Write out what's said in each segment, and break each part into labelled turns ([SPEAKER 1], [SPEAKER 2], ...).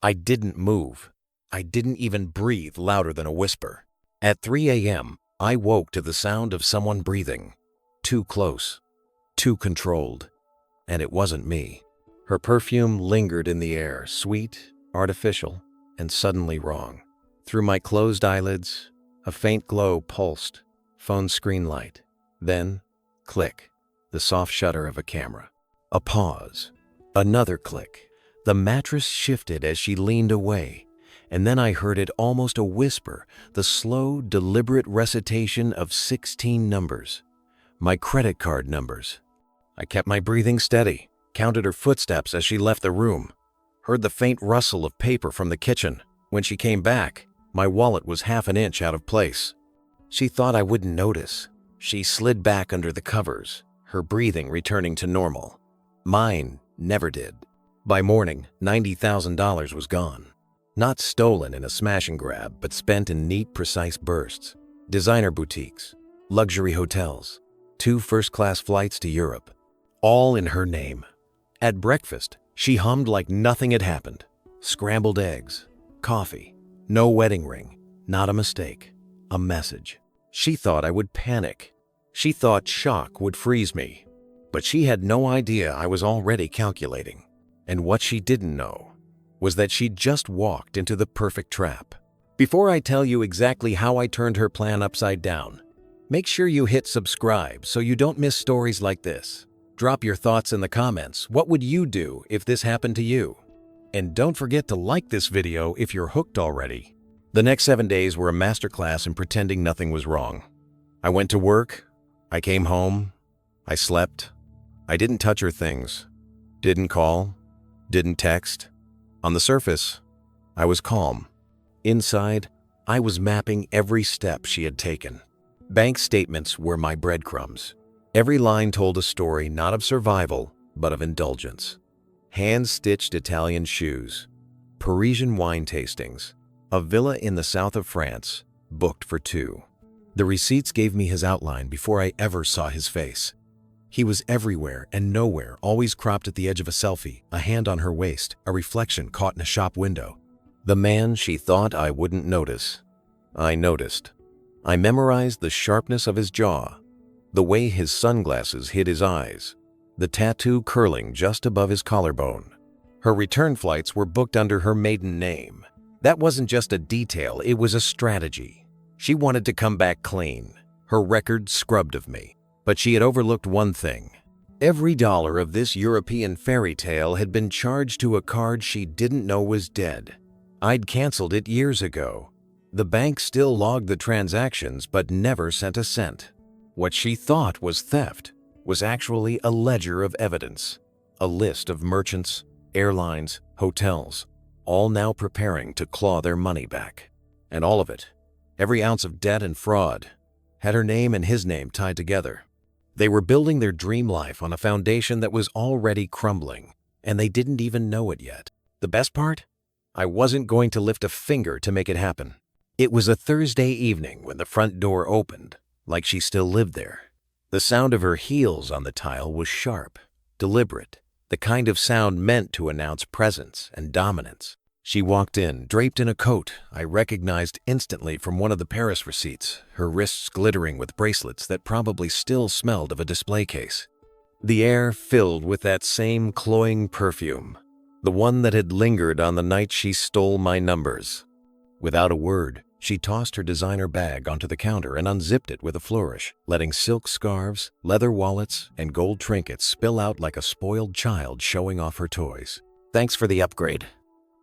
[SPEAKER 1] I didn't move. I didn't even breathe louder than a whisper. At 3 a.m., I woke to the sound of someone breathing. Too close, too controlled. And it wasn't me. Her perfume lingered in the air, sweet, artificial, and suddenly wrong. Through my closed eyelids, a faint glow pulsed, phone screen light. Then, click, the soft shutter of a camera. A pause. Another click. The mattress shifted as she leaned away, and then I heard it almost a whisper, the slow, deliberate recitation of 16 numbers. My credit card numbers. I kept my breathing steady, counted her footsteps as she left the room, heard the faint rustle of paper from the kitchen. When she came back, my wallet was half an inch out of place. She thought I wouldn't notice. She slid back under the covers, her breathing returning to normal. Mine never did. By morning, $90,000 was gone. Not stolen in a smash and grab, but spent in neat, precise bursts. Designer boutiques, luxury hotels, 2 first-class flights to Europe, all in her name. At breakfast, she hummed like nothing had happened. Scrambled eggs, coffee, no wedding ring, not a mistake, a message. She thought I would panic. She thought shock would freeze me. But she had no idea I was already calculating. And what she didn't know was that she'd just walked into the perfect trap. Before I tell you exactly how I turned her plan upside down, make sure you hit subscribe so you don't miss stories like this. Drop your thoughts in the comments. What would you do if this happened to you? And don't forget to like this video if you're hooked already. The next 7 days were a masterclass in pretending nothing was wrong. I went to work, I came home, I slept. I didn't touch her things, didn't call, didn't text. On the surface, I was calm. Inside, I was mapping every step she had taken. Bank statements were my breadcrumbs. Every line told a story not of survival, but of indulgence. Hand-stitched Italian shoes, Parisian wine tastings, a villa in the south of France, booked for 2. The receipts gave me his outline before I ever saw his face. He was everywhere and nowhere, always cropped at the edge of a selfie, a hand on her waist, a reflection caught in a shop window. The man she thought I wouldn't notice. I noticed. I memorized the sharpness of his jaw, the way his sunglasses hid his eyes, the tattoo curling just above his collarbone. Her return flights were booked under her maiden name. That wasn't just a detail, it was a strategy. She wanted to come back clean, her record scrubbed of me. But she had overlooked one thing. Every dollar of this European fairy tale had been charged to a card she didn't know was dead. I'd canceled it years ago. The bank still logged the transactions but never sent a cent. What she thought was theft was actually a ledger of evidence, a list of merchants, airlines, hotels, all now preparing to claw their money back. And all of it, every ounce of debt and fraud, had her name and his name tied together. They were building their dream life on a foundation that was already crumbling, and they didn't even know it yet. The best part? I wasn't going to lift a finger to make it happen. It was a Thursday evening when the front door opened, like she still lived there. The sound of her heels on the tile was sharp, deliberate, the kind of sound meant to announce presence and dominance. She walked in, draped in a coat I recognized instantly from one of the Paris receipts, her wrists glittering with bracelets that probably still smelled of a display case. The air filled with that same cloying perfume, the one that had lingered on the night she stole my numbers. Without a word, she tossed her designer bag onto the counter and unzipped it with a flourish, letting silk scarves, leather wallets, and gold trinkets spill out like a spoiled child showing off her toys. "Thanks for the upgrade,"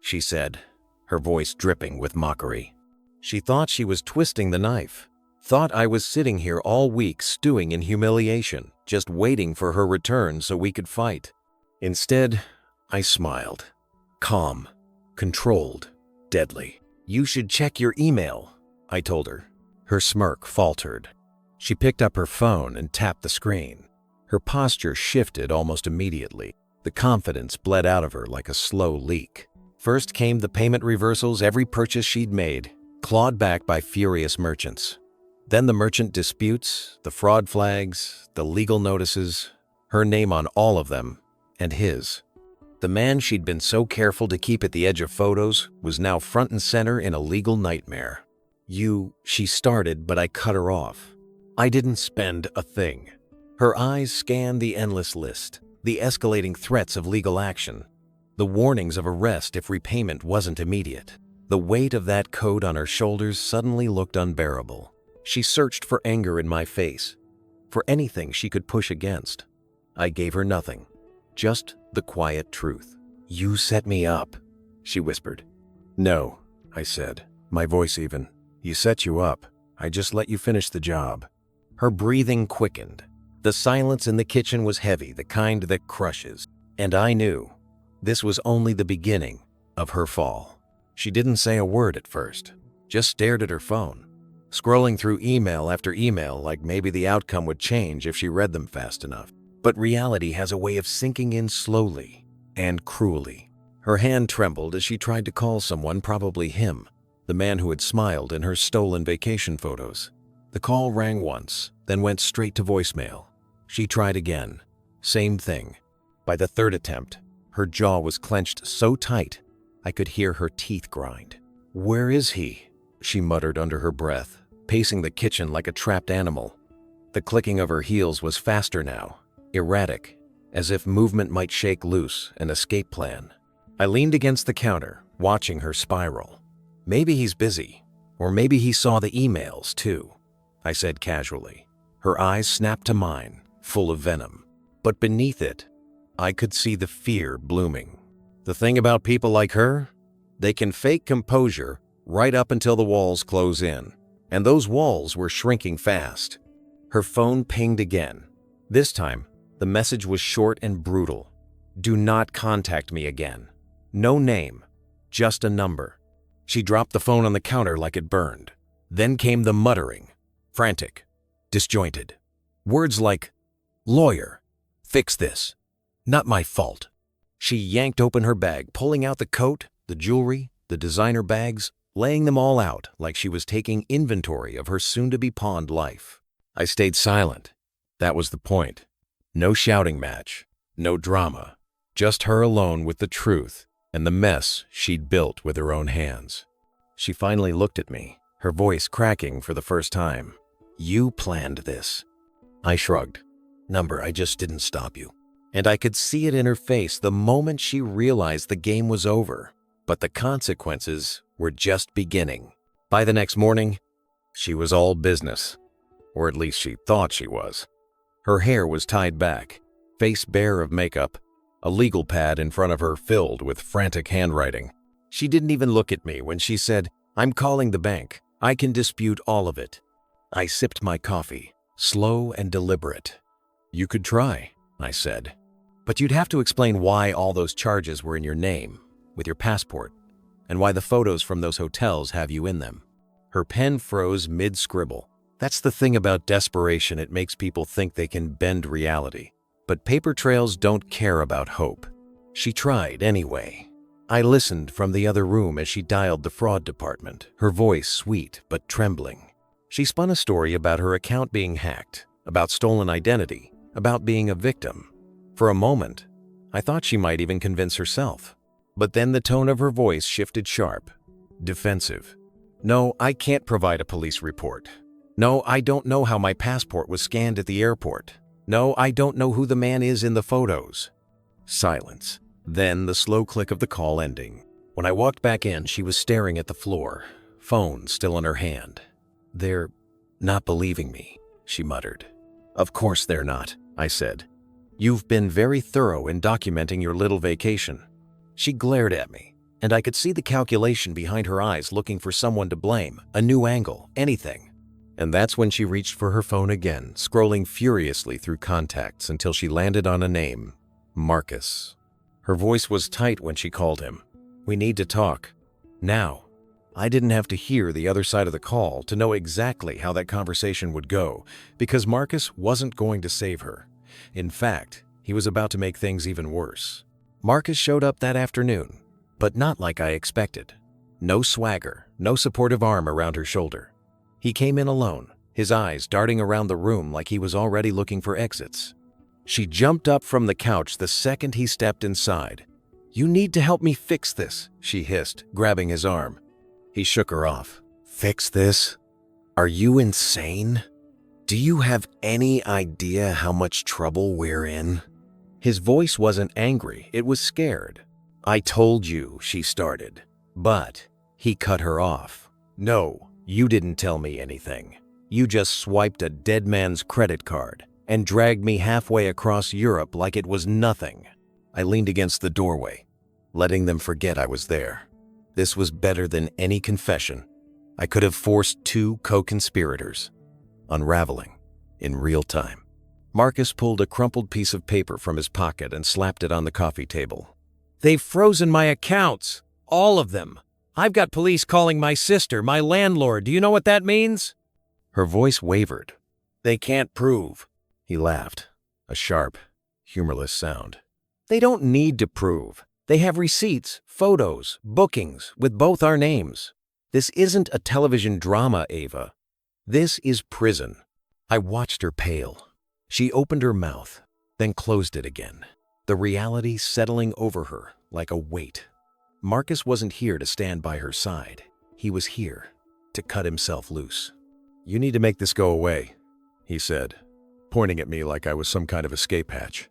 [SPEAKER 1] she said, her voice dripping with mockery. She thought she was twisting the knife, thought I was sitting here all week stewing in humiliation, just waiting for her return so we could fight. Instead, I smiled. Calm, controlled, deadly. "You should check your email," I told her. Her smirk faltered. She picked up her phone and tapped the screen. Her posture shifted almost immediately. The confidence bled out of her like a slow leak. First came the payment reversals every purchase she'd made, clawed back by furious merchants. Then the merchant disputes, the fraud flags, the legal notices, her name on all of them, and his. The man she'd been so careful to keep at the edge of photos was now front and center in a legal nightmare. She started, but I cut her off. I didn't spend a thing. Her eyes scanned the endless list, the escalating threats of legal action, the warnings of arrest if repayment wasn't immediate. The weight of that code on her shoulders suddenly looked unbearable. She searched for anger in my face, for anything she could push against. I gave her nothing, just the quiet truth. "You set me up," she whispered. "No," I said, my voice even. "You set you up. I just let you finish the job." Her breathing quickened. The silence in the kitchen was heavy, the kind that crushes. And I knew this was only the beginning of her fall. She didn't say a word at first, just stared at her phone, scrolling through email after email like maybe the outcome would change if she read them fast enough. But reality has a way of sinking in slowly and cruelly. Her hand trembled as she tried to call someone, probably him, the man who had smiled in her stolen vacation photos. The call rang once, then went straight to voicemail. She tried again. Same thing. By the third attempt, her jaw was clenched so tight I could hear her teeth grind. "Where is he?" she muttered under her breath, pacing the kitchen like a trapped animal. The clicking of her heels was faster now, erratic, as if movement might shake loose an escape plan. I leaned against the counter, watching her spiral. "Maybe he's busy, or maybe he saw the emails too," I said casually. Her eyes snapped to mine, full of venom. But beneath it, I could see the fear blooming. The thing about people like her, they can fake composure right up until the walls close in. And those walls were shrinking fast. Her phone pinged again. This time, the message was short and brutal. "Do not contact me again." No name, just a number. She dropped the phone on the counter like it burned. Then came the muttering, frantic, disjointed. Words like, "Lawyer, fix this. Not my fault." She yanked open her bag, pulling out the coat, the jewelry, the designer bags, laying them all out like she was taking inventory of her soon-to-be-pawned life. I stayed silent. That was the point. No shouting match, no drama, just her alone with the truth and the mess she'd built with her own hands. She finally looked at me, her voice cracking for the first time. "You planned this." I shrugged. "Number, I just didn't stop you." And I could see it in her face the moment she realized the game was over. But the consequences were just beginning. By the next morning, she was all business. Or at least she thought she was. Her hair was tied back, face bare of makeup, a legal pad in front of her filled with frantic handwriting. She didn't even look at me when she said, "I'm calling the bank. I can dispute all of it." I sipped my coffee, slow and deliberate. "You could try," I said. "But you'd have to explain why all those charges were in your name, with your passport, and why the photos from those hotels have you in them." Her pen froze mid-scribble. That's the thing about desperation, it makes people think they can bend reality. But paper trails don't care about hope. She tried anyway. I listened from the other room as she dialed the fraud department, her voice sweet but trembling. She spun a story about her account being hacked, about stolen identity, about being a victim. For a moment, I thought she might even convince herself. But then the tone of her voice shifted sharp, defensive. "No, I can't provide a police report. No, I don't know how my passport was scanned at the airport. No, I don't know who the man is in the photos." Silence. Then the slow click of the call ending. When I walked back in, she was staring at the floor, phone still in her hand. "They're not believing me," she muttered. "Of course they're not," I said. "You've been very thorough in documenting your little vacation." She glared at me, and I could see the calculation behind her eyes, looking for someone to blame, a new angle, anything. And that's when she reached for her phone again, scrolling furiously through contacts until she landed on a name, Marcus. Her voice was tight when she called him. "We need to talk. Now." I didn't have to hear the other side of the call to know exactly how that conversation would go, because Marcus wasn't going to save her. In fact, he was about to make things even worse. Marcus showed up that afternoon, but not like I expected. No swagger, no supportive arm around her shoulder. He came in alone, his eyes darting around the room like he was already looking for exits. She jumped up from the couch the second he stepped inside, "You need to help me fix this," she hissed, grabbing his arm. He shook her off. "Fix this? Are you insane? Do you have any idea how much trouble we're in?" His voice wasn't angry, it was scared. "I told you," she started. But he cut her off. "No, you didn't tell me anything. You just swiped a dead man's credit card and dragged me halfway across Europe like it was nothing." I leaned against the doorway, letting them forget I was there. This was better than any confession. I could have forced 2 co-conspirators. Unraveling in real time. Marcus pulled a crumpled piece of paper from his pocket and slapped it on the coffee table. "They've frozen my accounts. All of them. I've got police calling my sister, my landlord. Do you know what that means?" Her voice wavered. "They can't prove." He laughed, a sharp, humorless sound. "They don't need to prove. They have receipts, photos, bookings with both our names. This isn't a television drama, Ava. This is prison." I watched her pale. She opened her mouth, then closed it again, the reality settling over her like a weight. Marcus wasn't here to stand by her side. He was here to cut himself loose. "You need to make this go away," he said, pointing at me like I was some kind of escape hatch.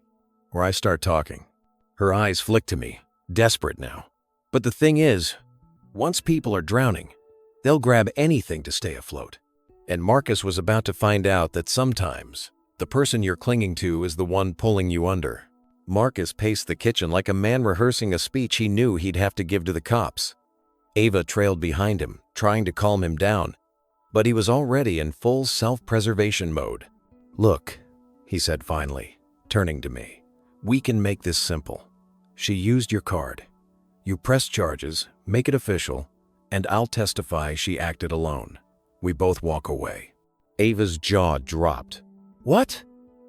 [SPEAKER 1] Or I start talking. Her eyes flicked to me, desperate now. "But the thing is, once people are drowning, they'll grab anything to stay afloat." And Marcus was about to find out that sometimes the person you're clinging to is the one pulling you under. Marcus paced the kitchen like a man rehearsing a speech he knew he'd have to give to the cops. Ava trailed behind him, trying to calm him down, but he was already in full self-preservation mode. "Look," he said finally, turning to me, "we can make this simple. She used your card. You press charges, make it official, and I'll testify she acted alone. We both walk away." Ava's jaw dropped. "What?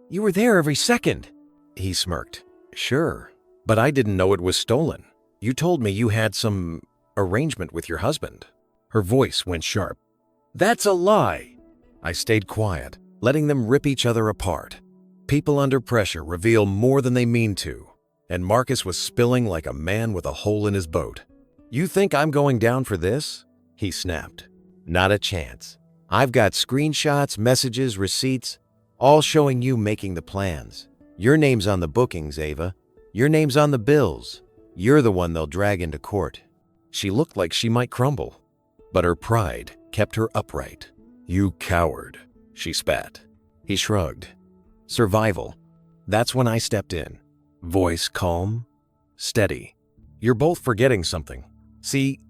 [SPEAKER 1] You were there every second." He smirked. "Sure, but I didn't know it was stolen. You told me you had some arrangement with your husband." Her voice went sharp. "That's a lie." I stayed quiet, letting them rip each other apart. People under pressure reveal more than they mean to, and Marcus was spilling like a man with a hole in his boat. "You think I'm going down for this?" he snapped. "Not a chance. I've got screenshots, messages, receipts, all showing you making the plans. Your name's on the bookings, Ava. Your name's on the bills. You're the one they'll drag into court." She looked like she might crumble, but her pride kept her upright. "You coward," she spat. He shrugged. "Survival." That's when I stepped in. Voice calm, steady. "You're both forgetting something. See,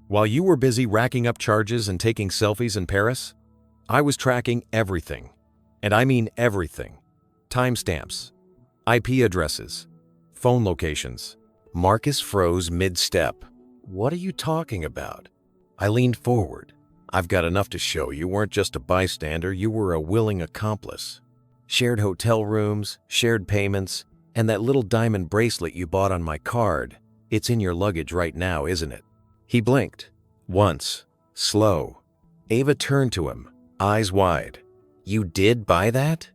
[SPEAKER 1] while you were busy racking up charges and taking selfies in Paris, I was tracking everything. And I mean everything. Timestamps, IP addresses, phone locations." Marcus froze mid-step. "What are you talking about?" I leaned forward. "I've got enough to show you weren't just a bystander, you were a willing accomplice. Shared hotel rooms, shared payments, and that little diamond bracelet you bought on my card. It's in your luggage right now, isn't it?" He blinked. Once. Slow. Ava turned to him, eyes wide. "You did buy that?"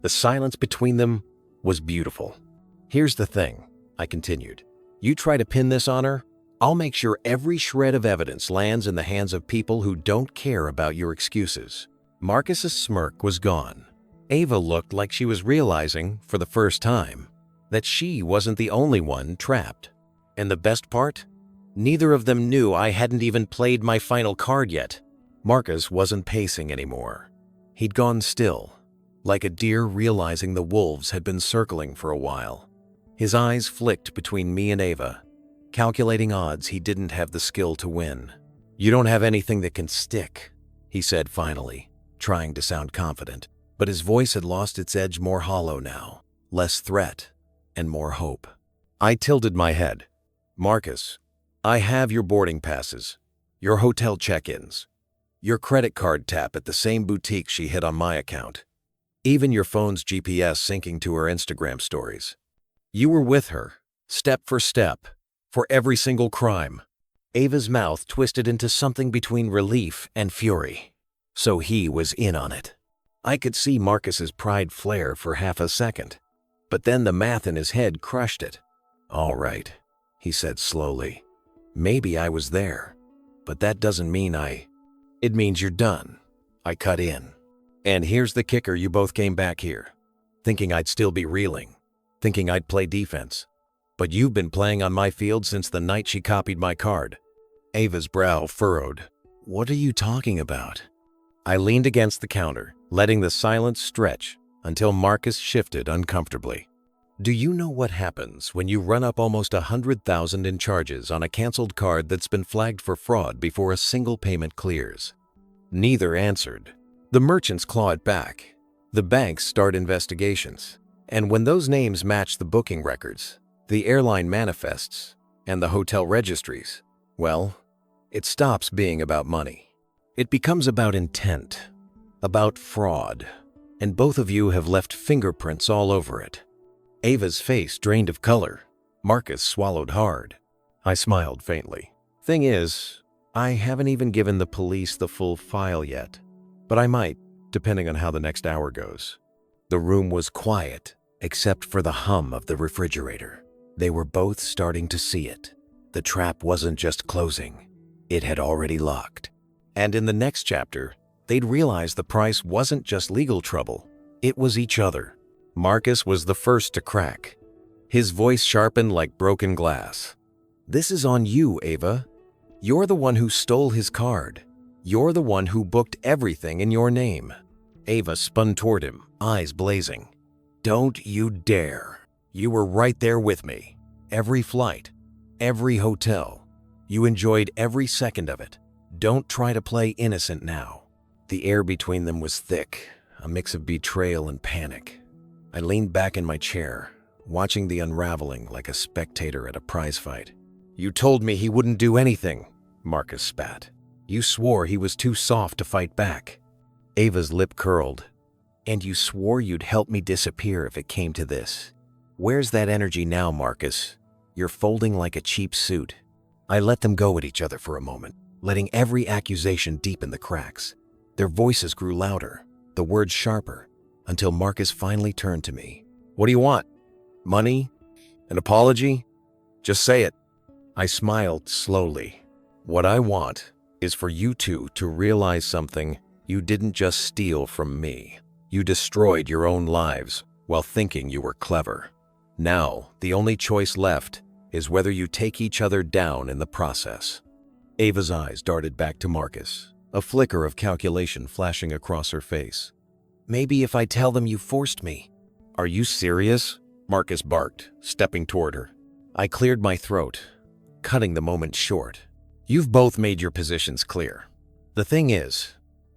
[SPEAKER 1] The silence between them was beautiful. "Here's the thing," I continued. "You try to pin this on her, I'll make sure every shred of evidence lands in the hands of people who don't care about your excuses." Marcus's smirk was gone. Ava looked like she was realizing, for the first time, that she wasn't the only one trapped. And the best part? Neither of them knew I hadn't even played my final card yet. Marcus wasn't pacing anymore. He'd gone still, like a deer realizing the wolves had been circling for a while. His eyes flicked between me and Ava, calculating odds he didn't have the skill to win. "You don't have anything that can stick," he said finally, trying to sound confident. But his voice had lost its edge, more hollow now, less threat and more hope. I tilted my head. "Marcus, I have your boarding passes, your hotel check-ins, your credit card tap at the same boutique she hit on my account, even your phone's GPS syncing to her Instagram stories. You were with her, step for step, for every single crime." Ava's mouth twisted into something between relief and fury. So he was in on it. I could see Marcus's pride flare for half a second, but then the math in his head crushed it. "All right," he said slowly. Maybe I was there, but that doesn't mean It means you're done. I cut in. And here's the kicker, you both came back here, thinking I'd still be reeling, thinking I'd play defense. But you've been playing on my field since the night she copied my card. Ava's brow furrowed. What are you talking about? I leaned against the counter, letting the silence stretch until Marcus shifted uncomfortably. Do you know what happens when you run up almost $100,000 in charges on a canceled card that's been flagged for fraud before a single payment clears? Neither answered. The merchants claw it back. The banks start investigations. And when those names match the booking records, the airline manifests, and the hotel registries, well, it stops being about money. It becomes about intent, about fraud, and both of you have left fingerprints all over it. Ava's face drained of color. Marcus swallowed hard. I smiled faintly. Thing is, I haven't even given the police the full file yet, but I might, depending on how the next hour goes. The room was quiet, except for the hum of the refrigerator. They were both starting to see it. The trap wasn't just closing. It had already locked. And in the next chapter, they'd realize the price wasn't just legal trouble. It was each other. Marcus was the first to crack. His voice sharpened like broken glass. This is on you, Ava. You're the one who stole his card. You're the one who booked everything in your name. Ava spun toward him, eyes blazing. Don't you dare. You were right there with me. Every flight, every hotel. You enjoyed every second of it. Don't try to play innocent now. The air between them was thick, a mix of betrayal and panic. I leaned back in my chair, watching the unraveling like a spectator at a prize fight. You told me he wouldn't do anything, Marcus spat. You swore he was too soft to fight back. Ava's lip curled. And you swore you'd help me disappear if it came to this. Where's that energy now, Marcus? You're folding like a cheap suit. I let them go at each other for a moment, letting every accusation deepen the cracks. Their voices grew louder, the words sharper, until Marcus finally turned to me. What do you want? Money? An apology? Just say it. I smiled slowly. What I want is for you two to realize something you didn't just steal from me. You destroyed your own lives while thinking you were clever. Now, the only choice left is whether you take each other down in the process. Ava's eyes darted back to Marcus, a flicker of calculation flashing across her face. Maybe if I tell them you forced me. Are you serious? Marcus barked, stepping toward her. I cleared my throat, cutting the moment short. You've both made your positions clear. The thing is,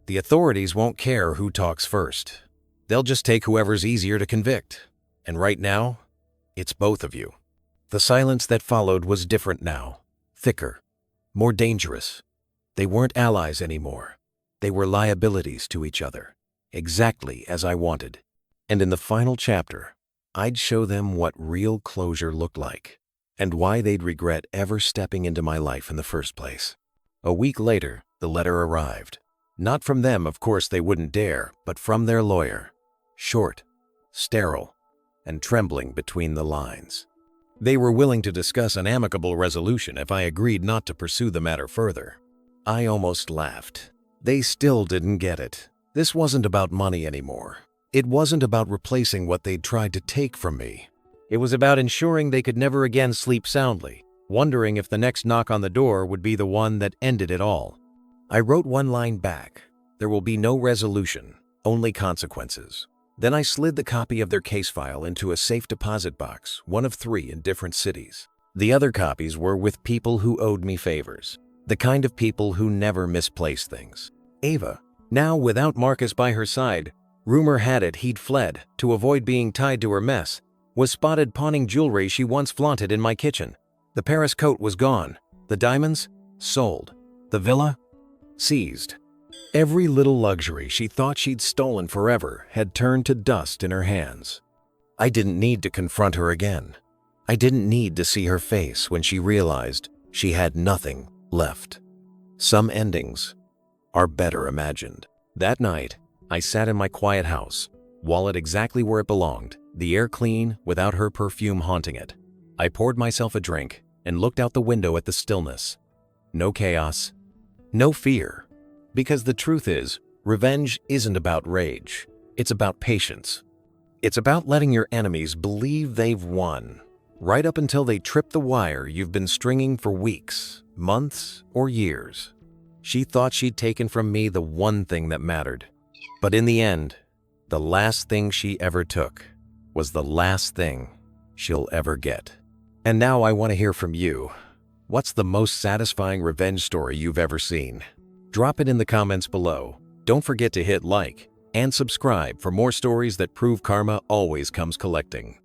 [SPEAKER 1] the authorities won't care who talks first. They'll just take whoever's easier to convict. And right now, it's both of you. The silence that followed was different now, thicker, more dangerous. They weren't allies anymore. They were liabilities to each other, exactly as I wanted. And in the final chapter, I'd show them what real closure looked like, and why they'd regret ever stepping into my life in the first place. A week later, the letter arrived. Not from them, of course they wouldn't dare, but from their lawyer. Short, sterile, and trembling between the lines. They were willing to discuss an amicable resolution if I agreed not to pursue the matter further. I almost laughed. They still didn't get it. This wasn't about money anymore. It wasn't about replacing what they'd tried to take from me. It was about ensuring they could never again sleep soundly, wondering if the next knock on the door would be the one that ended it all. I wrote one line back. There will be no resolution, only consequences. Then I slid the copy of their case file into a safe deposit box, one of 3 in different cities. The other copies were with people who owed me favors, the kind of people who never misplaced things. Ava, now without Marcus by her side, rumor had it he'd fled to avoid being tied to her mess, was spotted pawning jewelry she once flaunted in my kitchen. The Paris coat was gone, the diamonds sold, the villa seized. Every little luxury she thought she'd stolen forever had turned to dust in her hands. I didn't need to confront her again. I didn't need to see her face when she realized she had nothing left. Some endings are better imagined. That night, I sat in my quiet house, wallet exactly where it belonged, the air clean without her perfume haunting it. I poured myself a drink, and looked out the window at the stillness. No chaos, no fear. Because the truth is, revenge isn't about rage. It's about patience. It's about letting your enemies believe they've won, right up until they trip the wire you've been stringing for weeks, months, or years. She thought she'd taken from me the one thing that mattered. But in the end, the last thing she ever took was the last thing she'll ever get. And now I want to hear from you. What's the most satisfying revenge story you've ever seen? Drop it in the comments below. Don't forget to hit like and subscribe for more stories that prove karma always comes collecting.